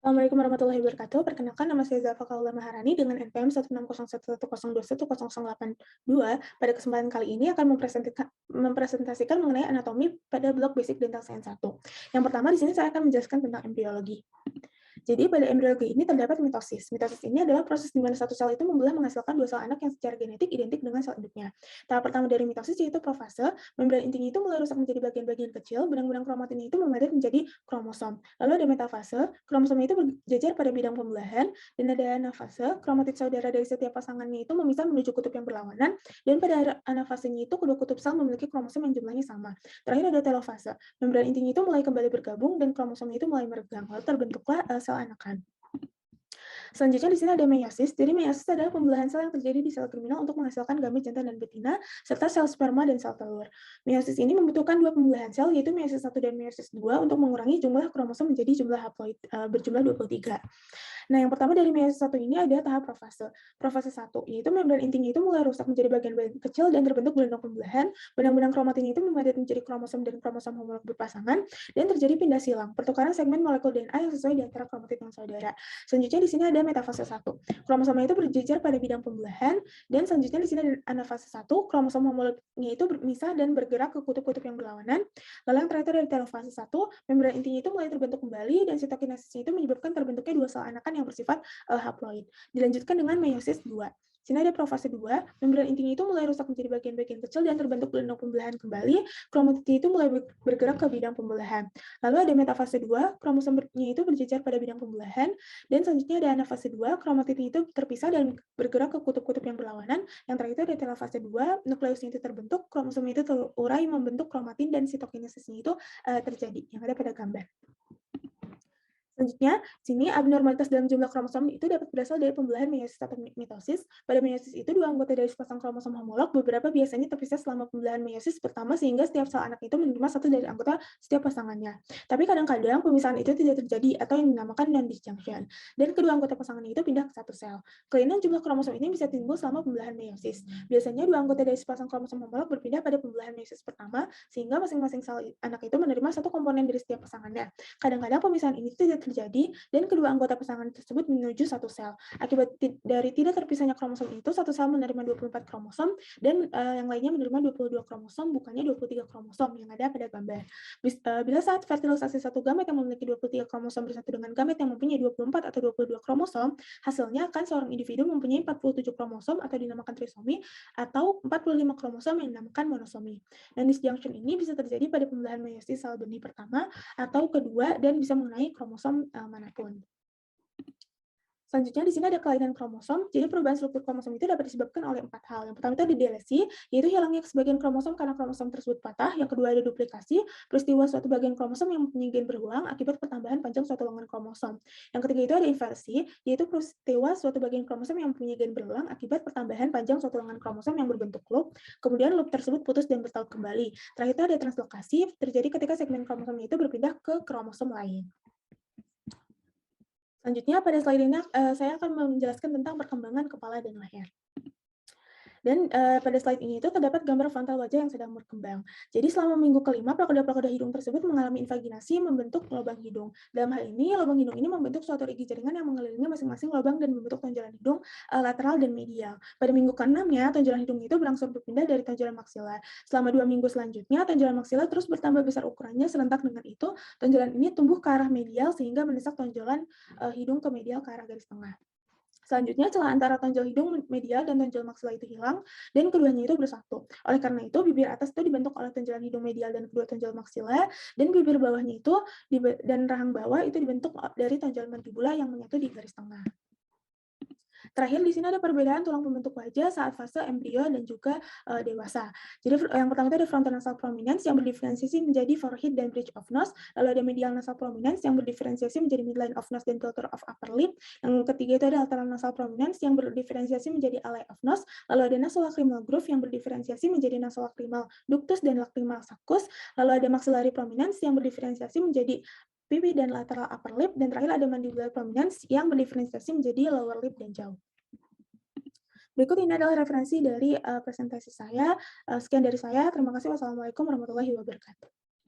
Assalamualaikum warahmatullahi wabarakatuh. Perkenalkan, nama saya Zalfa Kaula Maharani dengan NPM 1601110210082. Pada kesempatan kali ini akan mempresentasikan mengenai anatomi pada blok basic dental science 1. Yang pertama di sini saya akan menjelaskan tentang embriologi. Jadi pada embriologi ini terdapat mitosis. Mitosis ini adalah proses di mana satu sel itu membelah menghasilkan dua sel anak yang secara genetik identik dengan sel induknya. Tahap pertama dari mitosis yaitu profase. Membran intinya itu mulai rusak menjadi bagian-bagian kecil, benang-benang kromatinnya itu memadat menjadi kromosom. Lalu ada metafase, kromosomnya itu berjejer pada bidang pembelahan, dan ada anafase, kromatid saudara dari setiap pasangannya itu memisah menuju kutub yang berlawanan, dan pada anafasenya itu kedua kutub sel memiliki kromosom yang jumlahnya sama. Terakhir ada telofase, membran intinya itu mulai kembali bergabung dan kromosomnya itu mulai meregang, lalu terbentuklah sel anakan. Selanjutnya di sini ada meiosis. Jadi meiosis adalah pembelahan sel yang terjadi di sel germinal untuk menghasilkan gamet jantan dan betina, serta sel sperma dan sel telur. Meiosis ini membutuhkan dua pembelahan sel, yaitu meiosis 1 dan meiosis 2 untuk mengurangi jumlah kromosom menjadi jumlah haploid berjumlah 23. Nah, yang pertama dari meiosis 1 ini ada tahap profase. Profase 1, yaitu membran intinya itu mulai rusak menjadi bagian-bagian kecil dan terbentuk gelondong pembelahan, benang-benang kromatinnya itu memadat menjadi kromosom dan kromosom homolog berpasangan, dan terjadi pindah silang, pertukaran segmen molekul DNA yang sesuai di antara kromatid yang saudara. Selanjutnya di sini ada metafase 1. Kromosomnya itu berjejer pada bidang pembelahan, dan selanjutnya di sini ada anafase 1. Kromosom homolognya itu berpisah dan bergerak ke kutub-kutub yang berlawanan. Lalu yang terakhir dari telofase 1, membran intinya itu mulai terbentuk kembali dan sitokinesisnya itu menyebabkan terbentuknya dua sel anakan yang bersifat haploid. Dilanjutkan dengan meiosis 2. Sini ada profase 2, membran intinya itu mulai rusak menjadi bagian-bagian kecil dan terbentuk gelondong pembelahan kembali, kromatid itu mulai bergerak ke bidang pembelahan. Lalu ada metafase 2, kromosomnya itu berjejer pada bidang pembelahan, dan selanjutnya ada anafase 2, kromatid itu terpisah dan bergerak ke kutub-kutub yang berlawanan. Yang terakhir itu ada telofase 2, nukleusnya itu terbentuk, kromosomnya itu terurai membentuk kromatin dan sitokinesisnya itu terjadi, yang ada pada gambar. Selanjutnya, sini abnormalitas dalam jumlah kromosom itu dapat berasal dari pembelahan meiosis atau mitosis. Pada meiosis itu dua anggota dari sepasang kromosom homolog, beberapa biasanya terpisah selama pembelahan meiosis pertama sehingga setiap sel anak itu menerima satu dari anggota setiap pasangannya. Tapi kadang-kadang pemisahan itu tidak terjadi atau yang dinamakan non-disjunction, dan kedua anggota pasangannya itu pindah ke satu sel. Kelainan jumlah kromosom ini bisa timbul selama pembelahan meiosis. Biasanya dua anggota dari sepasang kromosom homolog berpindah pada pembelahan meiosis pertama sehingga masing-masing sel anak itu menerima satu komponen dari setiap pasangannya. Kadang-kadang pemisahan ini tidak terjadi dan kedua anggota pasangan tersebut menuju satu sel. Akibat dari tidak terpisahnya kromosom itu, satu sel menerima 24 kromosom dan yang lainnya menerima 22 kromosom, bukannya 23 kromosom yang ada pada gambar. Bila saat fertilisasi satu gamet yang memiliki 23 kromosom bersatu dengan gamet yang mempunyai 24 atau 22 kromosom, hasilnya akan seorang individu mempunyai 47 kromosom atau dinamakan trisomi atau 45 kromosom yang dinamakan monosomi. Dan disjunction ini bisa terjadi pada pembelahan meiosis sel benih pertama atau kedua dan bisa mengenai kromosom manapun. Selanjutnya di sini ada kelainan kromosom. Jadi perubahan struktur kromosom itu dapat disebabkan oleh 4 hal. Yang pertama itu ada delesi, yaitu hilangnya sebagian kromosom karena kromosom tersebut patah. Yang kedua ada duplikasi, peristiwa suatu bagian kromosom yang mempunyai gen berulang akibat pertambahan panjang suatu lengan kromosom. Yang ketiga itu ada inversi, yaitu peristiwa suatu bagian kromosom yang mempunyai gen berulang akibat pertambahan panjang suatu lengan kromosom yang berbentuk loop. Kemudian loop tersebut putus dan bertaut kembali. Terakhir itu ada translokasi, terjadi ketika segmen kromosomnya itu berpindah ke kromosom lain. Selanjutnya pada slide ini saya akan menjelaskan tentang perkembangan kepala dan leher. Dan pada slide ini itu terdapat gambar frontal wajah yang sedang berkembang. Jadi selama minggu kelima, plakoda-plakoda hidung tersebut mengalami invaginasi membentuk lubang hidung. Dalam hal ini, lubang hidung ini membentuk suatu rigi jaringan yang mengelilingi masing-masing lubang dan membentuk tonjolan hidung lateral dan medial. Pada minggu ke-6-nya, tonjolan hidung itu berangsur berpindah dari tonjolan maksilar. Selama 2 minggu selanjutnya, tonjolan maksilar terus bertambah besar ukurannya, serentak dengan itu, tonjolan ini tumbuh ke arah medial sehingga mendesak tonjolan hidung ke medial ke arah garis tengah. Selanjutnya, celah antara tonjol hidung medial dan tonjol maksila itu hilang, dan keduanya itu bersatu. Oleh karena itu, bibir atas itu dibentuk oleh tonjolan hidung medial dan kedua tonjol maksila, dan bibir bawahnya itu dan rahang bawah itu dibentuk dari tonjol mandibula yang menyatu di garis tengah. Terakhir di sini ada perbedaan tulang pembentuk wajah saat fase embrio dan juga dewasa. Jadi yang pertama itu ada frontal nasal prominence yang berdiferensiasi menjadi forehead dan bridge of nose, lalu ada medial nasal prominence yang berdiferensiasi menjadi midline of nose dan filter of upper lip. Yang ketiga itu ada lateral nasal prominence yang berdiferensiasi menjadi alley of nose, lalu ada nasolacrimal groove yang berdiferensiasi menjadi nasolacrimal ductus dan lacrimal sulcus, lalu ada maxillary prominence yang berdiferensiasi menjadi pipi dan lateral upper lip, dan terakhir ada mandibular prominence yang berdiferensiasi menjadi lower lip dan jaw. Berikut ini adalah referensi dari presentasi saya. Sekian dari saya. Terima kasih. Wassalamualaikum warahmatullahi wabarakatuh.